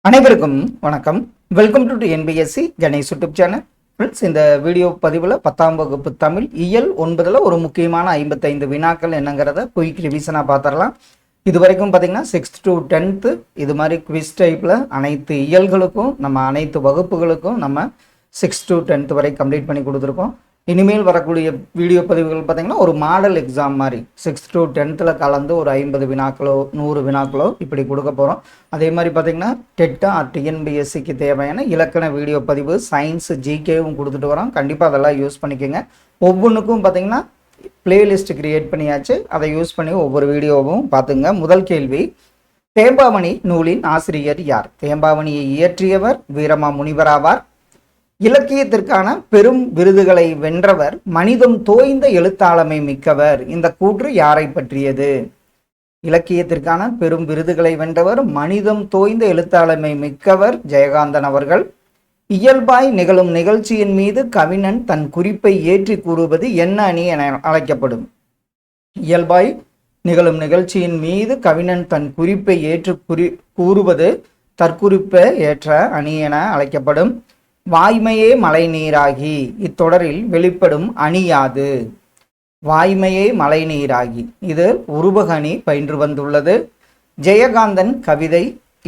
அனைவருக்கும் வணக்கம். Welcome to NPSC Ganesh YouTube channel. Friends, இந்த வீடியோ பதிவில் 10ஆம் வகுப்பு தமிழ் இயல் 9 ஒரு முக்கியமான 55 வினாக்கள் என்னங்கிறத குயிக் ரிவிஷனாக பார்த்துடலாம். இது வரைக்கும் பார்த்தீங்கன்னா 6th to 10th இது மாதிரி குவிஸ் டைப்பில் அனைத்து இயல்களுக்கும் அனைத்து வகுப்புகளுக்கும் நம்ம 6th to 10th வரை கம்ப்ளீட் பண்ணி கொடுத்துருக்கோம். இனிமேல் வரக்கூடிய வீடியோ பதிவுகள் பார்த்திங்கன்னா ஒரு மாடல் எக்ஸாம் மாதிரி 6th to 10th கலந்து ஒரு 50 வினாக்களோ 100 வினாக்களோ இப்படி கொடுக்க போகிறோம். அதே மாதிரி பார்த்திங்கன்னா டெட்டா டிஎன்பிஎஸ்சிக்கு தேவையான இலக்கண வீடியோ பதிவு, சயின்ஸ், ஜிகேவும் கொடுத்துட்டு வரோம். கண்டிப்பாக அதெல்லாம் யூஸ் பண்ணிக்கோங்க. ஒவ்வொன்றுக்கும் பார்த்திங்கன்னா பிளேலிஸ்ட் கிரியேட் பண்ணியாச்சு. அதை யூஸ் பண்ணி ஒவ்வொரு வீடியோவும் பார்த்துங்க. முதல் கேள்வி, தேம்பாவணி நூலின் ஆசிரியர் யார்? தேம்பாவணியை இயற்றியவர் வீரமா முனிவர் ஆவார். இலக்கியத்திற்கான பெரும் விருதுகளை வென்றவர், மனிதம் தோய்ந்த எழுத்தாளமை மிக்கவர். இந்த கூற்று யாரை பற்றியது? இலக்கியத்திற்கான பெரும் விருதுகளை வென்றவர், மனிதம் தோய்ந்த எழுத்தாளமை மிக்கவர் ஜெயகாந்தன் அவர்கள். இயல்பாய் நிகழும் நிகழ்ச்சியின் மீது கவிஞன் தன் குறிப்பை ஏற்றி கூறுவது என்ன அணி என அழைக்கப்படும்? இயல்பாய் நிகழும் நிகழ்ச்சியின் மீது கவிஞன் தன் குறிப்பை ஏற்று கூறுவது தற்குறிப்பை ஏற்ற அணி என அழைக்கப்படும். வாய்மையே மழை நீராகி இத்தொடரில் வெளிப்படும் அணி யாது? வாய்மையே மழை நீராகி இது உருவகணி பயின்று வந்துள்ளது. ஜெயகாந்தன் கவிதை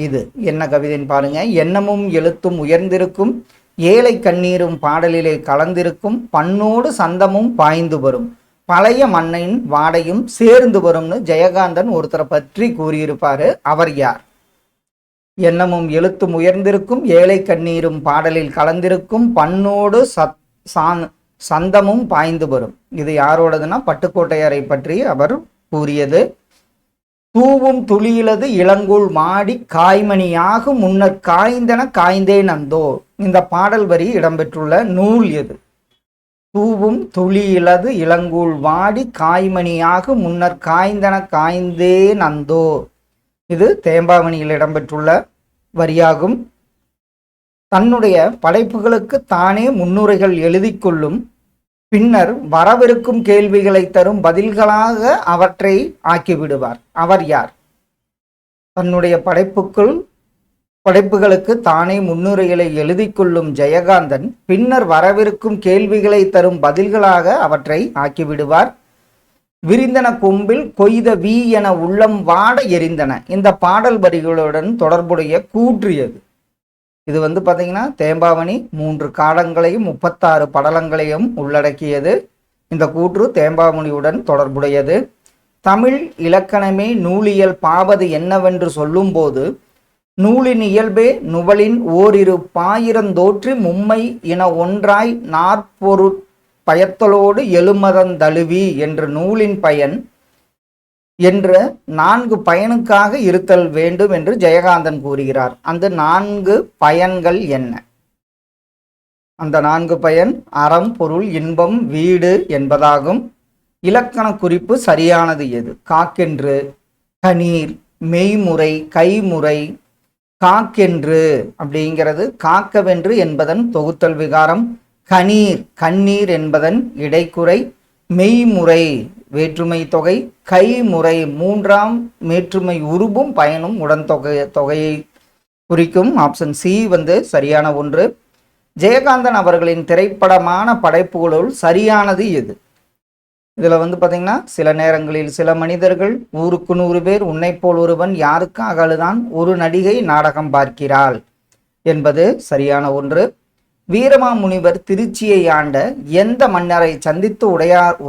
இது என்ன கவிதைன்னு பாருங்க. எண்ணமும் எழுத்தும் உயர்ந்திருக்கும், ஏழை கண்ணீரும் பாடலிலே கலந்திருக்கும், பண்ணோடு சந்தமும் பாய்ந்து வரும், பழைய மண்ணின் வாடையும் சேர்ந்து வரும்னு ஜெயகாந்தன் ஒருத்தரை பற்றி கூறியிருப்பாரு. அவர் யார்? எண்ணமும் எழுத்தும் உயர்ந்திருக்கும், ஏழை கண்ணீரும் பாடலில் கலந்திருக்கும், பண்ணோடு சந்தமும் பாய்ந்து வரும். இது யாரோடதுன்னா பட்டுக்கோட்டையாரை பற்றி அவர் கூறியது. தூவும் துளியிலது இளங்குள் மாடி காய்மணியாக முன்னர் காய்ந்தன காய்ந்தேன் அந்தோ. இந்த பாடல் வரி இடம்பெற்றுள்ள நூல் எது? தூவும் துளியிலது இளங்குள் வாடி காய்மணியாக முன்னர் காய்ந்தன காய்ந்தேன் அந்தோ. இது தேம்பாவணியில் இடம்பெற்றுள்ள வரியாகும். தன்னுடைய படைப்புகளுக்கு தானே முன்னுரைகள் எழுதி கொள்ளும், பின்னர் வரவிருக்கும் கேள்விகளை தரும் பதில்களாக அவற்றை ஆக்கிவிடுவார். அவர் யார்? தன்னுடைய படைப்புகளுக்கு தானே முன்னுரைகளை எழுதி கொள்ளும் ஜெயகாந்தன் பின்னர் வரவிருக்கும் கேள்விகளை தரும் பதில்களாக அவற்றை ஆக்கிவிடுவார். விரிந்தன கொம்பில் கொய்த வீ என உள்ளம் வாட எரிந்தன. இந்த பாடல் வரிகளுடன் தொடர்புடைய கூற்று எது? இது பார்த்தீங்கன்னா தேம்பாவணி 3 காலங்களையும் 36 படலங்களையும் உள்ளடக்கியது. இந்த கூற்று தேம்பாவணியுடன் தொடர்புடையது. தமிழ் இலக்கணமே நூலியல் பாவது என்னவென்று சொல்லும்போது, நூலின் இயல்பே நுவலின் ஓரிரு பாயிரந்தோற்று மும்மை என ஒன்றாய் நாற்பொருட் பயத்தலோடு எழுமதந்தழுவி என்ற நூலின் பயன் என்ற 4 பயனுக்காக இருத்தல் வேண்டும் என்று ஜெயகாந்தன் கூறுகிறார். அந்த 4 பயன்கள் என்ன? அந்த 4 பயன் அறம், பொருள், இன்பம், வீடு என்பதாகும். இலக்கண குறிப்பு சரியானது எது? காக்கென்று, கணீர், மெய்முறை, கைமுறை. காக்கென்று அப்படிங்கிறது காக்கவென்று என்பதன் தொகுத்தல் விகாரம். கணீர், கண்ணீர் என்பதன் இடைக்குறை. மெய்முறை வேற்றுமை தொகை. கைமுறை 3ஆம் மேற்றுமை உருபும் பயனும் உடன் தொகையை குறிக்கும். ஆப்ஷன் சி சரியான ஒன்று. ஜெயகாந்தன் அவர்களின் திரைப்படமான படைப்புகளுள் சரியானது எது? இதில் பார்த்தீங்கன்னா சில நேரங்களில் சில மனிதர்கள், ஊருக்கு 100 பேர், உன்னை போல் ஒருவன், யாருக்காக அழுதான், ஒரு நடிகை நாடகம் பார்க்கிறாள் என்பது சரியான ஒன்று. வீரமா முனிவர் திருச்சியை ஆண்ட எந்த மன்னரை சந்தித்து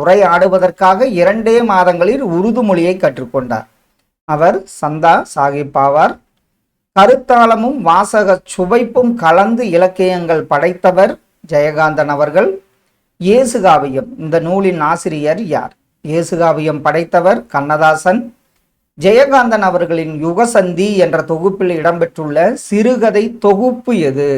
உரையாடுவதற்காக 2 மாதங்களில் உருது மொழியை கற்றுக்கொண்டார்? அவர் சந்தா சாஹிப் ஆவார். கருத்தாளமும் வாசக சுவைப்பும் கலந்து இலக்கியங்கள் படைத்தவர் ஜெயகாந்தன் அவர்கள். இயேசுகாவியம் இந்த நூலின் ஆசிரியர் யார்? இயேசுகாவியம் படைத்தவர் கண்ணதாசன். ஜெயகாந்தன் அவர்களின் யுகசந்தி என்ற தொகுப்பில் இடம்பெற்றுள்ள சிறுகதை தொகுப்பு எது?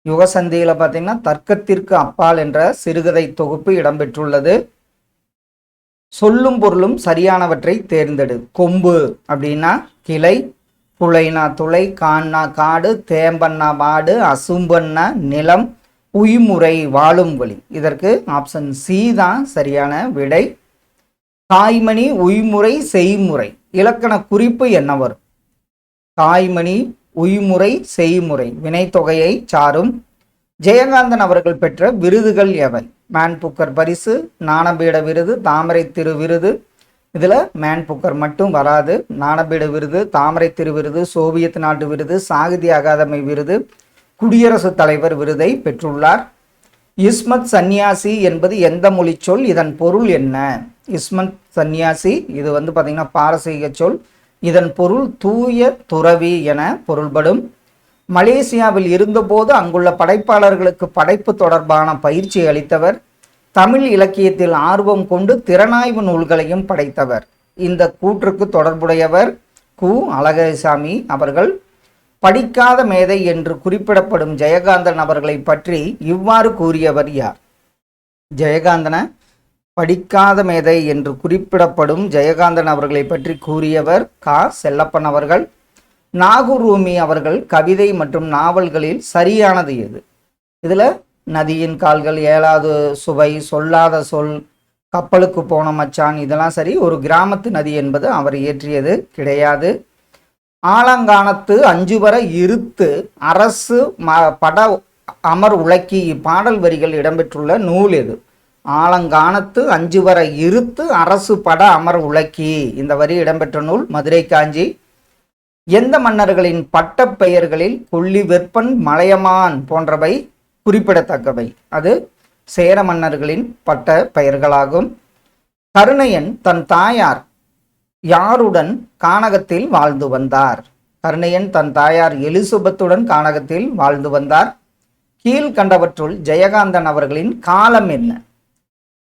யுகசந்தியில் பார்த்தீங்கன்னா தர்க்கத்திற்கு அப்பால் என்ற சிறுகதை தொகுப்பு இடம்பெற்றுள்ளது. சொல்லும் பொருளும் சரியானவற்றை தேர்ந்தெடு. கொம்பு அப்படின்னா கிளை, புலைனா துளை, கான்னா காடு, தேம்பன்னா மாடு, அசும்பன்னா நிலம், உய்முறை வாழும் வழி. இதற்கு ஆப்ஷன் சி தான் சரியான விடை. தாய்மணி, உய்முறை, செய்முறை. இலக்கண குறிப்பு என்ன வரும்? தாய்மணி உய்முறை செய்முறை வினைத்தொகையை சாரும். ஜெயகாந்தன் அவர்கள் பெற்ற விருதுகள் எவை? மேன் புக்கர் பரிசு, ஞானபீட விருது, தாமரை திரு விருது. இதில் மேன் புக்கர் மட்டும் வராது. ஞானபீட விருது, தாமரை திரு விருது, சோவியத் நாட்டு விருது, சாகித்ய அகாதமி விருது, குடியரசுத் தலைவர் விருதை பெற்றுள்ளார். இஸ்மத் சந்நியாசி என்பது எந்த மொழி சொல்? இதன் பொருள் என்ன? இஸ்மத் சந்நியாசி இது பார்த்திங்கன்னா பாரசீக சொல். இதன் பொருள் தூய துறவி என பொருள்படும். மலேசியாவில் இருந்தபோது அங்குள்ள படைப்பாளர்களுக்கு படைப்பு தொடர்பான பயிற்சி அளித்தவர். தமிழ் இலக்கியத்தில் ஆர்வம் கொண்டு திறனாய்வு நூல்களையும் படைத்தவர். இந்த கூற்றுக்கு தொடர்புடையவர் கு. அழகரிசாமி அவர்கள். படிக்காத மேதை என்று குறிப்பிடப்படும் ஜெயகாந்தன் அவர்களை பற்றி இவ்வாறு கூறியவர் யார்? ஜெயகாந்தன படிக்காத மேதை என்று குறிப்பிடப்படும் ஜெயகாந்தன் அவர்களை பற்றி கூறியவர் கா. செல்லப்பன் அவர்கள். நாகூர் ரூமி அவர்கள் கவிதை மற்றும் நாவல்களில் சரியானது எது? இதில் நதியின் கால்கள், ஏழாவது சுவை, சொல்லாத சொல், கப்பலுக்கு போன மச்சான் இதெல்லாம் சரி. ஒரு கிராமத்து நதி என்பது அவர் இயற்றியது கிடையாது. ஆலங்கானத்து அஞ்சுவர இருத்து அரசு பட அமர் உலக்கி இப்பாடல் வரிகள் இடம்பெற்றுள்ள நூல் எது? ஆலங்கானத்து அஞ்சுவர இருத்து அரசு பட அமர் உலக்கி இந்த வரி இடம்பெற்ற நூல் மதுரை காஞ்சி. எந்த மன்னர்களின் பட்ட பெயர்களில் கொல்லி வெப்பன், மலையமான் போன்றவை குறிப்பிடத்தக்கவை? அது சேர மன்னர்களின் பட்ட பெயர்களாகும். கருணையன் தன் தாயார் யாருடன் கானகத்தில் வாழ்ந்து வந்தார்? கருணையன் தன் தாயார் எலிசபெத்துடன் கானகத்தில் வாழ்ந்து வந்தார். கீழ்கண்டவற்றுள் ஜெயகாந்தன் அவர்களின் காலம் என்ன?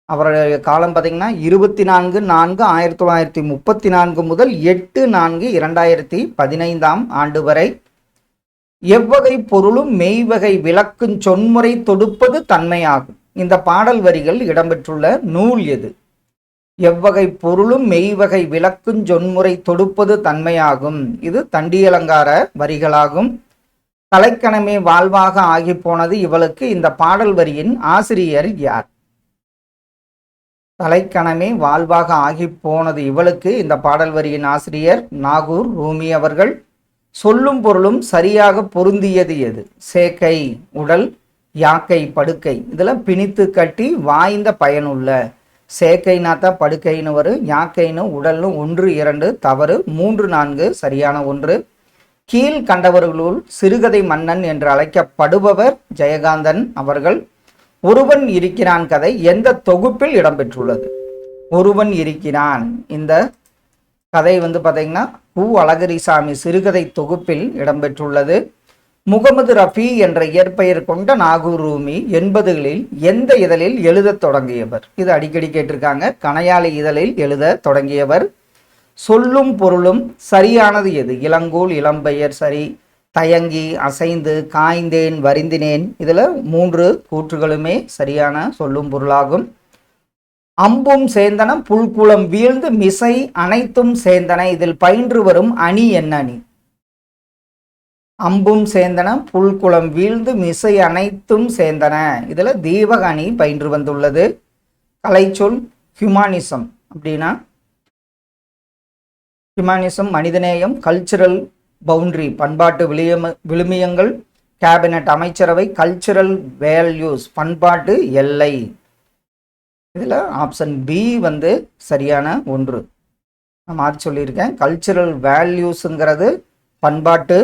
அவருடைய காலம் பார்த்தீங்கன்னா 24/4/1934 முதல் 8/4/2015 ஆண்டு வரை. எவ்வகை பொருளும் மெய்வகை விளக்குஞ் சொன்முறை தொடுப்பது தன்மையாகும். இந்த பாடல் வரிகள் இடம்பெற்றுள்ள நூல் எது? எவ்வகை பொருளும் மெய்வகை விளக்குஞ் சொன்முறை தொடுப்பது தன்மையாகும். இது தண்டியலங்கார வரிகளாகும். தலைக்கணமே வாழ்வாக ஆகி போனது இவளுக்கு இந்த பாடல் வரியின் ஆசிரியர் யார்? தலைக்கணமே வாழ்வாக ஆகி போனது இவளுக்கு இந்த பாடல் வரியின் ஆசிரியர் நாகூர் ரூமி அவர்கள். சொல்லும் பொருளும் சரியாக பொருந்தியது எது? சேக்கை உடல், யாக்கை படுக்கை. இதில் பிணித்து கட்டி வாய்ந்த பயனுள்ள. சேக்கைனாத்தா படுக்கைன்னு வரும், யாக்கைன்னு உடல்னு 1 2 தவறு, 3 4 சரியான 1. கீழ் கண்டவர்களுள் சிறுகதை மன்னன் என்று அழைக்கப்படுபவர் ஜெயகாந்தன் அவர்கள். ஒருவன் இருக்கிறான் கதை எந்த தொகுப்பில் இடம்பெற்றுள்ளது? ஒருவன் இருக்கிறான் இந்த கதை பார்த்தீங்கன்னா கு. அழகரிசாமி சிறுகதை தொகுப்பில் இடம்பெற்றுள்ளது. முகமது ரஃபி என்ற இயற்பெயர் கொண்ட நாகூர் ரூமி 80களில் எந்த இதழில் எழுத தொடங்கியவர்? இது அடிக்கடி கேட்டிருக்காங்க. கணையாளி இதழில் எழுத தொடங்கியவர். சொல்லும் பொருளும் சரியானது எது? இளங்கூல், இளம்பெயர் சரி. தயங்கி, அசைந்து, காய்ந்தேன், வருந்தினேன். இதில் 3 கூற்றுகளுமே சரியான சொல்லும் பொருளாகும். அம்பும் சேந்தன புல்குளம் வீழ்ந்து மிசை அனைத்தும் சேந்தன. இதில் பயின்று வரும் அணி என்ன அணி? அம்பும் சேந்தன புல்குளம் வீழ்ந்து மிசை அனைத்தும் சேந்தன. இதில் தீபக அணி பயின்று வந்துள்ளது. கலைச்சொல் ஹியூமானிசம் அப்படின்னா ஹியூமானிசம் மனிதநேயம், கல்ச்சுரல் பவுண்டரி பண்பாட்டு விழுமியங்கள், கேபினட் அமைச்சரவை, கல்ச்சுரல் வேல்யூஸ் பண்பாட்டு எல்லை. இதில் ஆப்ஷன் பி சரியான 1. நான் மாற்றி சொல்லியிருக்கேன். கல்ச்சுரல் வேல்யூஸுங்கிறது பண்பாட்டு,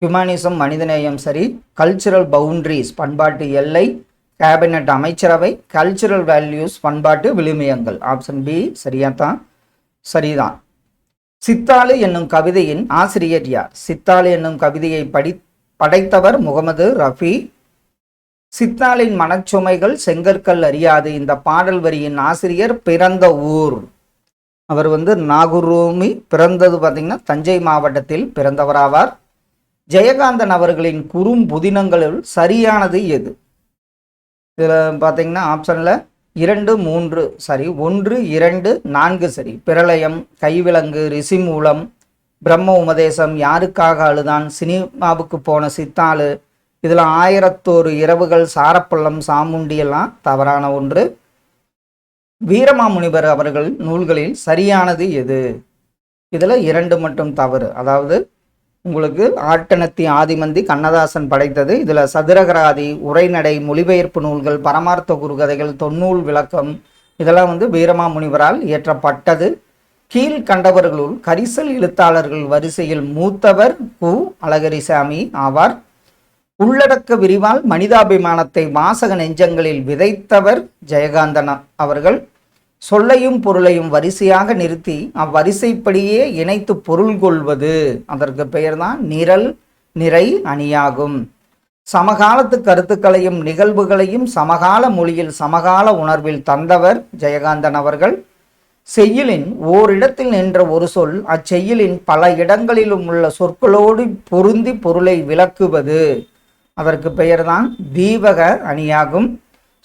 ஹியூமானிசம் மனிதநேயம் சரி, கல்ச்சுரல் பவுண்டரிஸ் பண்பாட்டு எல்லை, கேபினட் அமைச்சரவை, கல்ச்சுரல் வேல்யூஸ் பண்பாட்டு விழுமியங்கள். ஆப்ஷன் பி சரிதான். சித்தாளு என்னும் கவிதையின் ஆசிரியர் யார்? சித்தாளு என்னும் கவிதையை படைத்தவர் முகமது ரஃபி. சித்தாளின் மனச்சுமைகள் செங்கற்கள் அறியாது. இந்த பாடல் வரியின் ஆசிரியர் பிறந்த ஊர். அவர் நாகூர் ரூமி. பிறந்தது பார்த்தீங்கன்னா தஞ்சை மாவட்டத்தில் பிறந்தவராவார். ஜெயகாந்தன் அவர்களின் குறும்புதினங்களில் சரியானது எது? இதில் பார்த்தீங்கன்னா ஆப்ஷனில் 2 3 சரி, 1 2 4 சரி. பிரளயம், கைவிலங்கு, ரிஷிமூலம், பிரம்ம உபதேசம், யாருக்காக அழுதான், சினிமாவுக்கு போன சித்தாளு. இதில் 1001 இரவுகள், சாரப்பள்ளம், சாமுண்டி எல்லாம் தவறான 1. வீரமாமுனிவர் அவர்கள் நூல்களில் சரியானது எது? இதில் 2 மட்டும் தவறு. அதாவது உங்களுக்கு ஆட்டனத்தி ஆதிமந்தி கண்ணதாசன் படைத்தது. இதில் சதுரகராதி, உரைநடை, மொழிபெயர்ப்பு நூல்கள், பரமார்த்த குறுகதைகள், தொன்னூல் விளக்கம் இதெல்லாம் வீரமாமுனிவரால் இயற்றப்பட்டது. கீழ்கண்டவர்களுள் கரிசல் எழுத்தாளர்கள் வரிசையில் மூத்தவர் கு. அழகரிசாமி ஆவார். உள்ளடக்க விரிவால் மனிதாபிமானத்தை வாசக நெஞ்சங்களில் விதைத்தவர் ஜெயகாந்தன் அவர்கள். சொல்லையும் பொருளையும் வரிசையாக நிறுத்தி அவ்வரிசைப்படியே இணைத்து பொருள் கொள்வது, அதற்கு பெயர்தான் நிரல் நிறை அணியாகும். சமகாலத்து கருத்துக்களையும் நிகழ்வுகளையும் சமகால மொழியில் சமகால உணர்வில் தந்தவர் ஜெயகாந்தன் அவர்கள். செய்யுளின் ஓரிடத்தில் நின்ற ஒரு சொல் அச்செய்யுளின் பல இடங்களிலும் உள்ள சொற்களோடு பொருந்தி பொருளை விளக்குவது, அதற்கு பெயர்தான் தீவக அணியாகும்.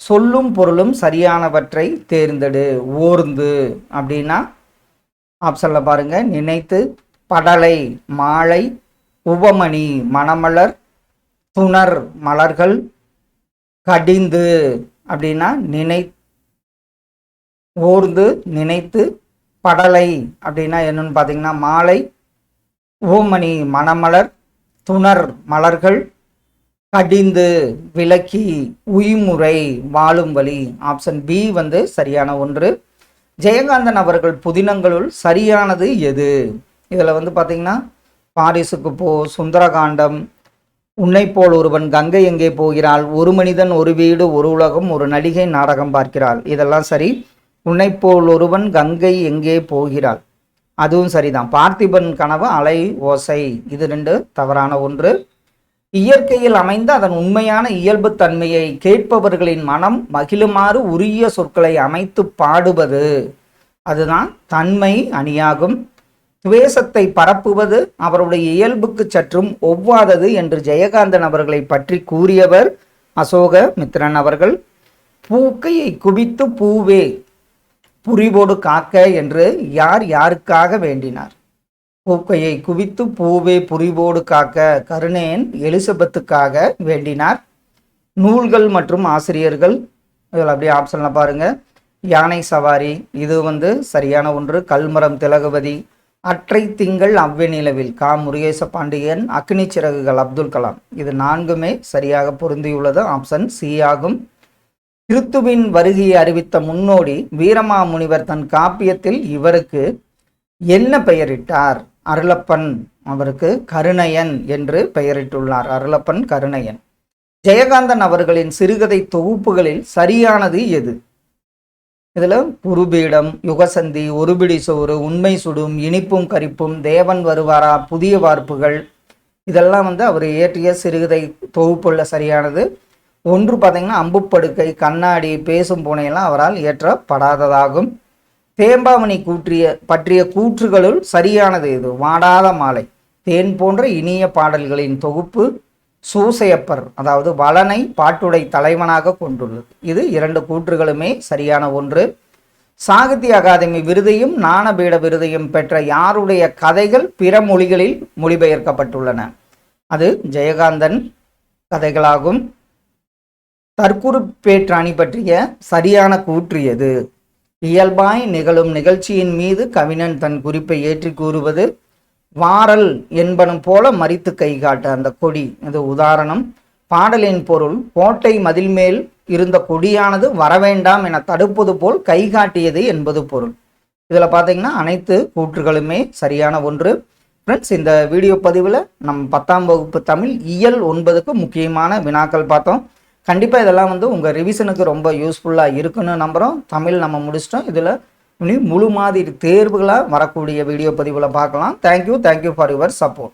சொல்லும் பொருளும் சரியானவற்றை தேர்ந்தெடு. ஓர்ந்து அப்படின்னா ஆப்ஷன்ல பாருங்க. நினைத்து, படலை மாலை, உவமணி மணமலர், துணர் மலர்கள், கடிந்து அப்படின்னா ஓர்ந்து நினைத்து, படலை அப்படின்னா என்னன்னு பார்த்தீங்கன்னா மாலை, உவமணி மணமலர், துணர் மலர்கள், கடிந்து விளக்கி, உய்முறை வாழும் வழி. ஆப்ஷன் பி சரியான ஒன்று. ஜெயகாந்தன் அவர்கள் புதினங்களுள் சரியானது எது? இதில் பார்த்தீங்கன்னா பாரிசுக்கு போ, சுந்தரகாண்டம், உன்னை போல் ஒருவன், கங்கை எங்கே போகிறாள், ஒரு மனிதன் ஒரு வீடு ஒரு உலகம், ஒரு நடிகை நாடகம் பார்க்கிறாள், இதெல்லாம் சரி. உன்னை போல் ஒருவன், கங்கை எங்கே போகிறாள் அதுவும் சரிதான். பார்த்திபன் கனவு, அலை ஓசை இது 2 தவறான ஒன்று. இயற்கையில் அமைந்த அதன் உண்மையான இயல்பு தன்மையை கேட்பவர்களின் மனம் மகிழுமாறு உரிய சொற்களை அமைத்து பாடுவது, அதுதான் தன்மை அணியாகும். துவேஷத்தை பரப்புவது அவருடைய இயல்புக்கு சற்றும் ஒவ்வாதது என்று ஜெயகாந்தன் அவர்களை பற்றி கூறியவர் அசோக மித்திரன் அவர்கள். பூக்கையை குவித்து பூவே புரிவோடு காக்க என்று யார் யாருக்காக வேண்டினார்? பூக்கையை குவித்து பூவே புரிவோடு காக்க கருணேன் எலிசபெத்துக்காக வேண்டினார். நூல்கள் மற்றும் ஆசிரியர்கள் இதில் அப்படியே ஆப்ஷன்ல பாருங்க. யானை சவாரி இது சரியான ஒன்று. கல்மரம் திலகவதி, அற்றை திங்கள் அவ்விநிலவில் கா. முருகேச பாண்டியன், அக்னி சிறகுகள் அப்துல் கலாம் இது 4மே சரியாக பொருந்தியுள்ளது. ஆப்ஷன் சி ஆகும். கிறித்துவின் வருகையை அறிவித்த முன்னோடி வீரமாமுனிவர் தன் காப்பியத்தில் இவருக்கு என்ன பெயரிட்டார்? அருளப்பன், அவருக்கு கருணையன் என்று பெயரிட்டுள்ளார். அருளப்பன் கருணையன். ஜெயகாந்தன் அவர்களின் சிறுகதை தொகுப்புகளில் சரியானது எது? இதுல குருபீடம், யுகசந்தி, ஒருபிடி சோறு, உண்மை சுடும், இனிப்பும் கரிப்பும், தேவன் வருவாரா, புதிய வார்ப்புகள் இதெல்லாம் அவர் இயற்றிய சிறுகதை தொகுப்புள்ள சரியானது. ஒன்று பார்த்தீங்கன்னா அம்புப்படுக்கை, கண்ணாடி, பேசும் பூனையெல்லாம் அவரால் இயற்றப்படாததாகும். தேம்பாவணி பற்றிய கூற்றுகளுள் சரியானது இது? வாடாத மாலை, தேன் போன்ற இனிய பாடல்களின் தொகுப்பு, சூசையப்பர் அதாவது வளனை பாட்டுடை தலைவனாக கொண்டுள்ளது. இது 2 கூற்றுகளுமே சரியான ஒன்று. சாகித்ய அகாதமி விருதையும் ஞானபீட விருதையும் பெற்ற யாருடைய கதைகள் பிற மொழிகளில் மொழிபெயர்க்கப்பட்டுள்ளன? அது ஜெயகாந்தன் கதைகளாகும். தற்குறிப்பேற்றாணி பற்றிய சரியான கூற்று எது? இயல்பாய் நிகழும் நிகழ்ச்சியின் மீது கவிஞன் தன் குறிப்பை ஏற்றி கூறுவது. வாரல் என்பனும் போல மறித்து கை காட்ட அந்த கொடி இது உதாரணம். பாடலின் பொருள் கோட்டை மதில் மேல் இருந்த கொடியானது வரவேண்டாம் என தடுப்பது போல் கை காட்டியது என்பது பொருள். இதில் பார்த்தீங்கன்னா அனைத்து கூற்றுகளுமே சரியான ஒன்று. ஃப்ரெண்ட்ஸ், இந்த வீடியோ பதிவில் நம்ம 10ஆம் வகுப்பு தமிழ் இயல் 9க்கு முக்கியமான வினாக்கள் பார்த்தோம். கண்டிப்பாக இதெல்லாம் உங்கள் ரிவிஷனுக்கு ரொம்ப யூஸ்ஃபுல்லாக இருக்குன்னு நம்புகிறோம். தமிழ் நம்ம முடிச்சிட்டோம். இதில் முழு மாதிரி தேர்வுகளாக வரக்கூடிய வீடியோ பதிவில் பார்க்கலாம். Thank you for your support.